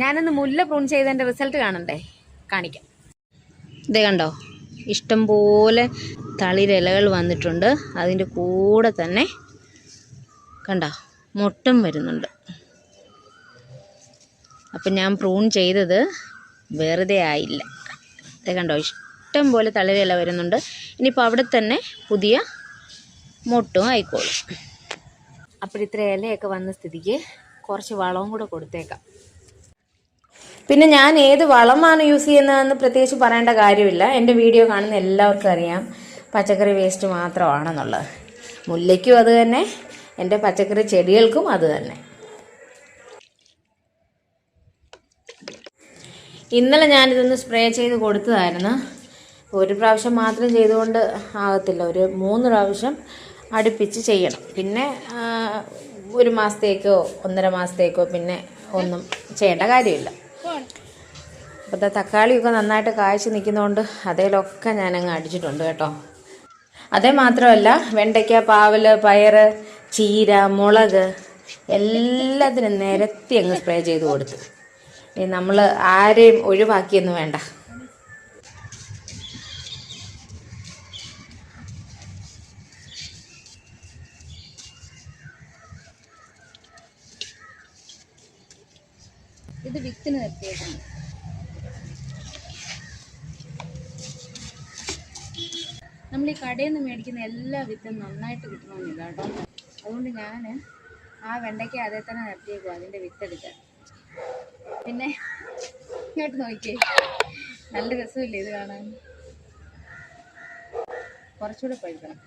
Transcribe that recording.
ഞാനൊന്ന് മുല്ല പ്രൂൺ ചെയ്തതിൻ്റെ റിസൾട്ട് കാണണ്ടേ, കാണിക്കാം. ഇതേ കണ്ടോ, ഇഷ്ടം പോലെ തളിരിലകൾ വന്നിട്ടുണ്ട്. അതിൻ്റെ കൂടെ തന്നെ കണ്ടോ മൊട്ടും വരുന്നുണ്ട്. അപ്പം ഞാൻ പ്രൂൺ ചെയ്തത് വെറുതെ ആയില്ല. ഇതേ കണ്ടോ, ഇഷ്ടം പോലെ തളിരില വരുന്നുണ്ട്. ഇനിയിപ്പോൾ അവിടെ തന്നെ പുതിയ മൊട്ടും ആയിക്കോളും. അപ്പോൾ ഇത്ര ഇലയൊക്കെ വന്ന സ്ഥിതിക്ക് കുറച്ച് വളവും കൂടെ കൊടുത്തേക്കാം. പിന്നെ ഞാൻ ഏത് വളമാണ് യൂസ് ചെയ്യുന്നതെന്ന് പ്രത്യേകിച്ച് പറയേണ്ട കാര്യമില്ല. എൻ്റെ വീഡിയോ കാണുന്ന എല്ലാവർക്കും അറിയാം പച്ചക്കറി വേസ്റ്റ് മാത്രമാണെന്നുള്ളത്. മുല്ലയ്ക്കും അത് തന്നെ, എൻ്റെ പച്ചക്കറി ചെടികൾക്കും അത് തന്നെ. ഇന്നലെ ഞാനിതൊന്ന് സ്പ്രേ ചെയ്ത് കൊടുത്തതായിരുന്നു. ഒരു പ്രാവശ്യം മാത്രം ചെയ്തുകൊണ്ട് ആകത്തില്ല, ഒരു 3 പ്രാവശ്യം അടുപ്പിച്ച് ചെയ്യണം. പിന്നെ 1 മാസത്തേക്കോ 1.5 മാസത്തേക്കോ പിന്നെ ഒന്നും ചെയ്യേണ്ട കാര്യമില്ല. അപ്പോൾ തക്കാളിയൊക്കെ നന്നായിട്ട് കായ്ച്ച് നിൽക്കുന്നതുകൊണ്ട് അതേലൊക്കെ ഞാനങ്ങ് അടിച്ചിട്ടുണ്ട് കേട്ടോ. അതേ മാത്രമല്ല വെണ്ടയ്ക്ക, പാവൽ, പയർ, ചീര, മുളക് എല്ലാത്തിനും നിരത്തി അങ്ങ് സ്പ്രേ ചെയ്ത് കൊടുത്തു. നമ്മൾ ആരെയും ഒഴിവാക്കിയൊന്നും വേണ്ട. ഇത് വിത്തിന് നിർത്തിയേക്കുന്നു. നമ്മൾ ഈ കടയിൽ നിന്ന് മേടിക്കുന്ന എല്ലാ വിത്തും നന്നായിട്ട് കിട്ടണമെന്നില്ല കേട്ടോ. അതുകൊണ്ട് ഞാൻ ആ വെണ്ടയ്ക്ക് അതേ തന്നെ നിർത്തിയേക്കും അതിൻ്റെ വിത്തെടുക്കാൻ. പിന്നെ ഇങ്ങോട്ട് നോക്കിയേ, നല്ല രസമില്ലേ ഇത് കാണാൻ? കുറച്ചുകൂടെ പഴുക്കണം.